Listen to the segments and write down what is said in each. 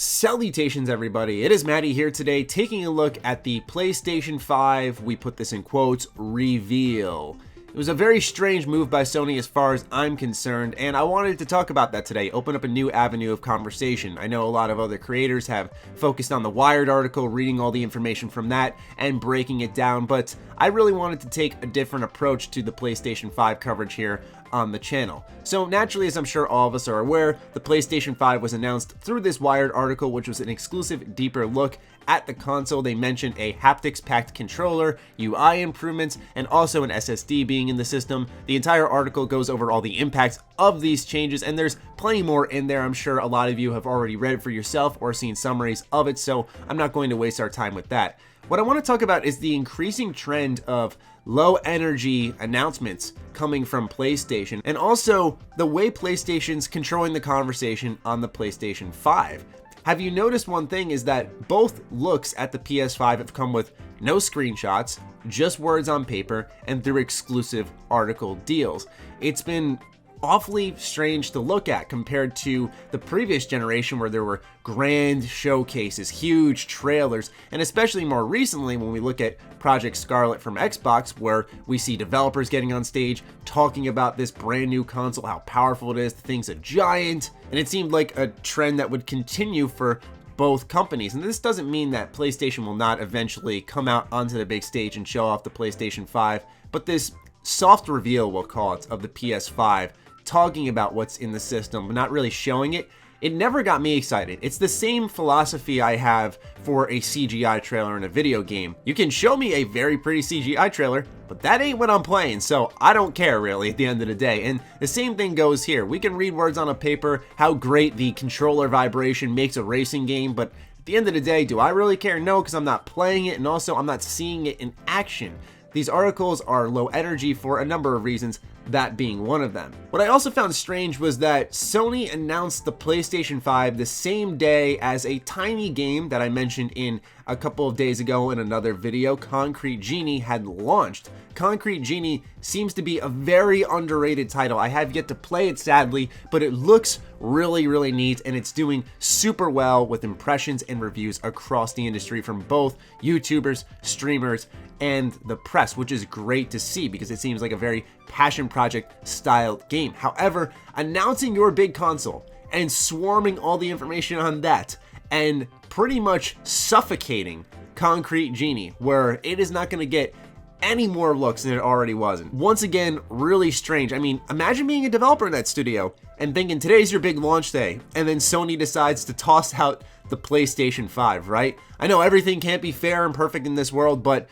Salutations everybody, it is Matty here today taking a look at the PlayStation 5, we put this in quotes, reveal. It was a very strange move by Sony as far as I'm concerned, and I wanted to talk about that today, open up a new avenue of conversation. I know a lot of other creators have focused on the Wired article, reading all the information from that, and breaking it down, but I really wanted to take a different approach to the PlayStation 5 coverage here on the channel. So naturally, as I'm sure all of us are aware, the PlayStation 5 was announced through this Wired article, which was an exclusive deeper look at the console. They mentioned a haptics-packed controller, UI improvements, and also an SSD being in the system. The entire article goes over all the impacts of these changes, and there's plenty more in there. I'm sure a lot of you have already read it for yourself or seen summaries of it, so I'm not going to waste our time with that. What I want to talk about is the increasing trend of low energy announcements coming from PlayStation, and also the way PlayStation's controlling the conversation on the PlayStation 5. Have you noticed one thing is that both looks at the PS5 have come with no screenshots, just words on paper, and through exclusive article deals. It's been awfully strange to look at compared to the previous generation where there were grand showcases, huge trailers, and especially more recently when we look at Project Scarlet from Xbox, where we see developers getting on stage talking about this brand new console, how powerful it is, the thing's a giant, and it seemed like a trend that would continue for both companies. And this doesn't mean that PlayStation will not eventually come out onto the big stage and show off the PlayStation 5, but this soft reveal, we'll call it, of the PS5, talking about what's in the system but not really showing it, it never got me excited. It's the same philosophy I have for a CGI trailer in a video game. You can show me a very pretty CGI trailer, but that ain't what I'm playing, so I don't care really at the end of the day. And the same thing goes here. We can read words on a paper, how great the controller vibration makes a racing game, but at the end of the day, do I really care? No, because I'm not playing it, and also I'm not seeing it in action. These articles are low energy for a number of reasons, that being one of them. What I also found strange was that Sony announced the PlayStation 5 the same day as a tiny game that I mentioned in a couple of days ago in another video, Concrete Genie, had launched. Concrete Genie seems to be a very underrated title. I have yet to play it sadly, but it looks really neat, and it's doing super well with impressions and reviews across the industry from both YouTubers, streamers, and the press, which is great to see because it seems like a very passion project style game. However, announcing your big console and swarming all the information on that and pretty much suffocating Concrete Genie, where it is not going to get any more looks than it already wasn't. Once again, really strange. I mean, imagine being a developer in that studio and thinking today's your big launch day, and then Sony decides to toss out the PlayStation 5, right? I know everything can't be fair and perfect in this world, but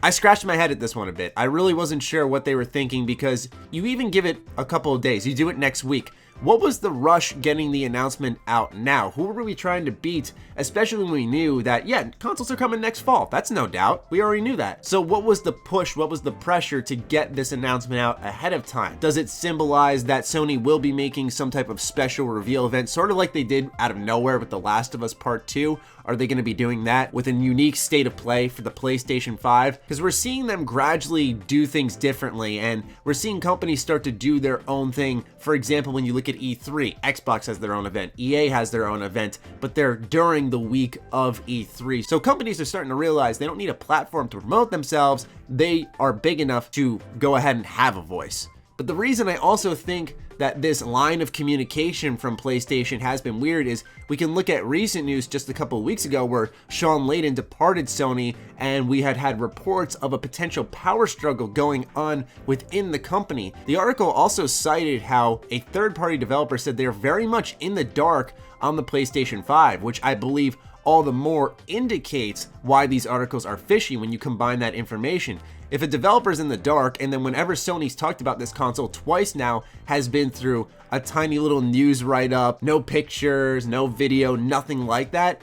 I scratched my head at this one a bit. I really wasn't sure what they were thinking because you even give it a couple of days. You do it next week. What was the rush getting the announcement out now? Who were we trying to beat, especially when we knew that, yeah, consoles are coming next fall. That's no doubt. We already knew that. So what was the push? What was the pressure to get this announcement out ahead of time? Does it symbolize that Sony will be making some type of special reveal event, sort of like they did out of nowhere with The Last of Us Part 2? Are they going to be doing that with a unique state of play for the PlayStation 5? Because we're seeing them gradually do things differently, and we're seeing companies start to do their own thing. For example, when you look at E3, Xbox has their own event, EA has their own event, but they're during the week of E3. So companies are starting to realize they don't need a platform to promote themselves. They are big enough to go ahead and have a voice. But the reason I also think that this line of communication from PlayStation has been weird is we can look at recent news just a couple of weeks ago where Sean Layden departed Sony, and we had reports of a potential power struggle going on within the company. The article also cited how a third-party developer said they're very much in the dark on the PlayStation 5, which I believe all the more indicates why these articles are fishy when you combine that information. If a developer's in the dark, and then whenever Sony's talked about this console twice now has been through a tiny little news write-up, no pictures, no video, nothing like that,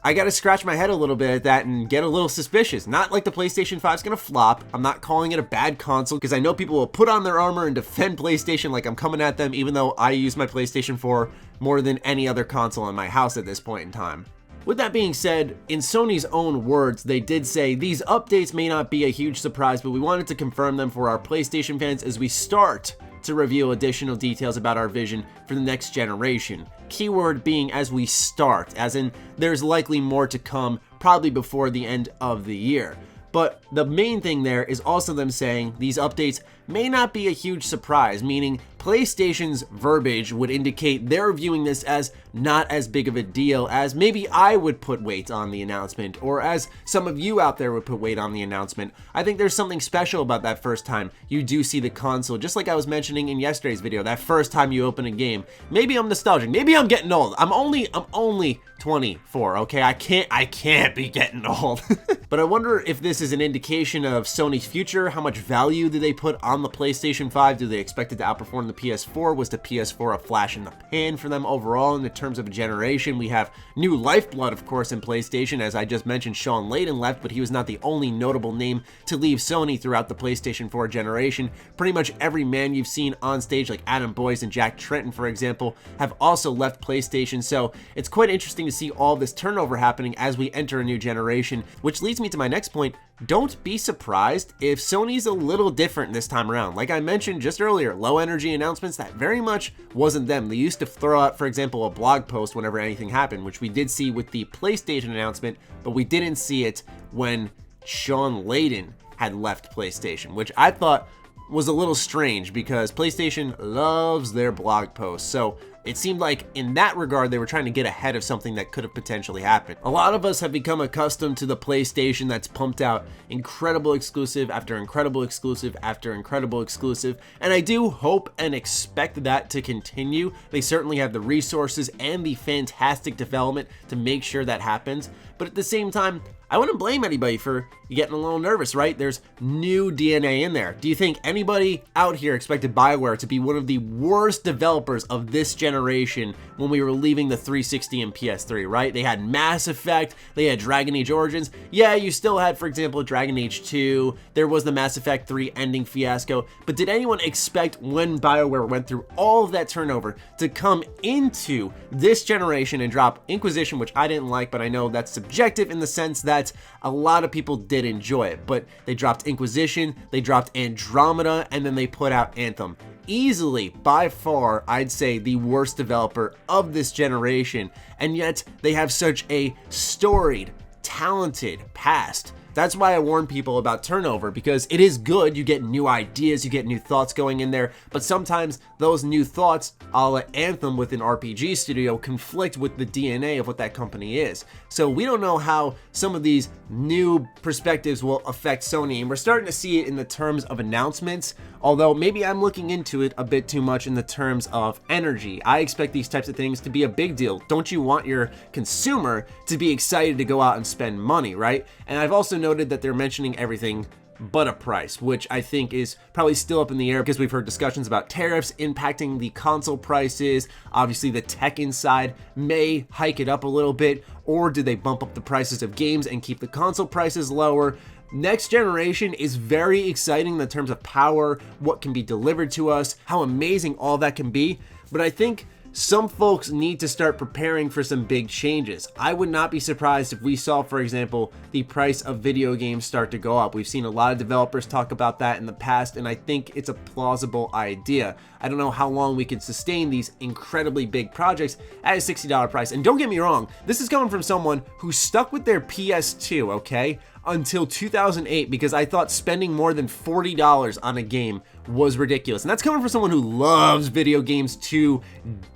I gotta scratch my head a little bit at that and get a little suspicious. Not like the PlayStation 5's gonna flop. I'm not calling it a bad console because I know people will put on their armor and defend PlayStation like I'm coming at them, even though I use my PlayStation 4 more than any other console in my house at this point in time. With that being said, in Sony's own words, they did say these updates may not be a huge surprise, but we wanted to confirm them for our PlayStation fans as we start to reveal additional details about our vision for the next generation. keyword being as we start, as in there's likely more to come probably before the end of the year. But the main thing there is also them saying these updates may not be a huge surprise, meaning PlayStation's verbiage would indicate they're viewing this as not as big of a deal as maybe I would put weight on the announcement, or as some of you out there would put weight on the announcement. I think there's something special about that first time you do see the console, just like I was mentioning in yesterday's video, that first time you open a game. Maybe I'm nostalgic, maybe I'm getting old. I'm only 24, okay? I can't be getting old. But I wonder if this is an indication of Sony's future. How much value do they put on the PlayStation 5? Do they expect it to outperform the PS4? Was the PS4 a flash in the pan for them overall in the terms of a generation? We have new lifeblood, of course, in PlayStation. As I just mentioned, Sean Layden left, but he was not the only notable name to leave Sony throughout the PlayStation 4 generation. Pretty much every man you've seen on stage, like Adam Boyce and Jack Tretton, for example, have also left PlayStation. So it's quite interesting to see all this turnover happening as we enter a new generation, which leads me to my next point. Don't be surprised if Sony's a little different this time around. Like I mentioned just earlier, low energy announcements, that very much wasn't them. They used to throw out, for example, a blog post whenever anything happened, which we did see with the PlayStation announcement, but we didn't see it when Sean Layden had left PlayStation, which I thought was a little strange because PlayStation loves their blog posts. So it seemed like in that regard, they were trying to get ahead of something that could have potentially happened. A lot of us have become accustomed to the PlayStation that's pumped out incredible exclusive after incredible exclusive after incredible exclusive, and I do hope and expect that to continue. They certainly have the resources and the fantastic development to make sure that happens, but at the same time, I wouldn't blame anybody for getting a little nervous, right? There's new DNA in there. Do you think anybody out here expected BioWare to be one of the worst developers of this generation when we were leaving the 360 and PS3, right? They had Mass Effect, they had Dragon Age Origins. Yeah, you still had, for example, Dragon Age 2. There was the Mass Effect 3 ending fiasco. But did anyone expect when BioWare went through all of that turnover to come into this generation and drop Inquisition, which I didn't like, but I know that's subjective in the sense that a lot of people did enjoy it, but they dropped Inquisition, they dropped Andromeda, and then they put out Anthem. Easily, by far, I'd say the worst developer of this generation, and yet they have such a storied, talented past. That's why I warn people about turnover, because it is good, you get new ideas, you get new thoughts going in there, but sometimes those new thoughts, a la Anthem with an RPG studio, conflict with the DNA of what that company is. So we don't know how some of these new perspectives will affect Sony, and we're starting to see it in the terms of announcements, although maybe I'm looking into it a bit too much in the terms of energy. I expect these types of things to be a big deal. Don't you want your consumer to be excited to go out and spend money, right? And I've also noted that they're mentioning everything but a price, which I think is probably still up in the air because we've heard discussions about tariffs impacting the console prices. Obviously, the tech inside may hike it up a little bit, or do they bump up the prices of games and keep the console prices lower? Next generation is very exciting in terms of power, what can be delivered to us, how amazing all that can be, but I think some folks need to start preparing for some big changes. I would not be surprised if we saw, for example, the price of video games start to go up. We've seen a lot of developers talk about that in the past, and I think it's a plausible idea. I don't know how long we can sustain these incredibly big projects at a $60 price. And don't get me wrong, this is coming from someone who stuck with their PS2, okay, until 2008, because I thought spending more than $40 on a game was ridiculous. And that's coming from someone who loves video games to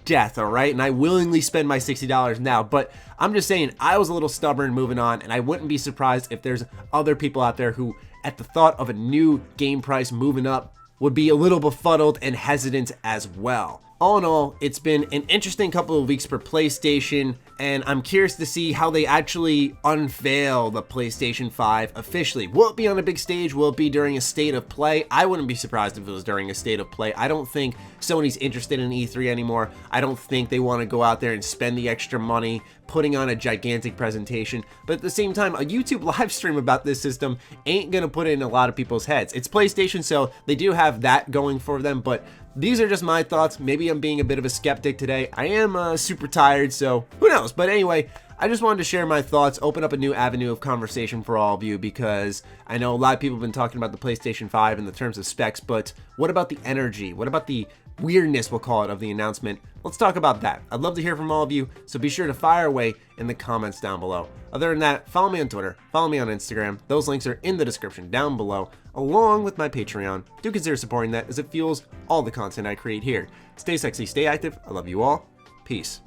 death, all right? And I willingly spend my $60 now, but I'm just saying I was a little stubborn moving on, and I wouldn't be surprised if there's other people out there who, at the thought of a new game price moving up, would be a little befuddled and hesitant as well. All in all, it's been an interesting couple of weeks for PlayStation, and I'm curious to see how they actually unveil the PlayStation 5 officially. Will it be on a big stage? Will it be during a state of play? I wouldn't be surprised if it was during a state of play. I don't think Sony's interested in E3 anymore. I don't think they want to go out there and spend the extra money putting on a gigantic presentation, but at the same time, a YouTube live stream about this system ain't gonna put it in a lot of people's heads. It's PlayStation, so they do have that going for them, but these are just my thoughts. Maybe I'm being a bit of a skeptic today. I am super tired, so who knows? But anyway, I just wanted to share my thoughts, open up a new avenue of conversation for all of you, because I know a lot of people have been talking about the PlayStation 5 in the terms of specs, but what about the energy? What about the weirdness, we'll call it, of the announcement. Let's talk about that. I'd love to hear from all of you, so be sure to fire away in the comments down below. Other than that, follow me on Twitter, follow me on Instagram. Those links are in the description down below, along with my Patreon. Do consider supporting that as it fuels all the content I create here. Stay sexy, stay active. I love you all. Peace.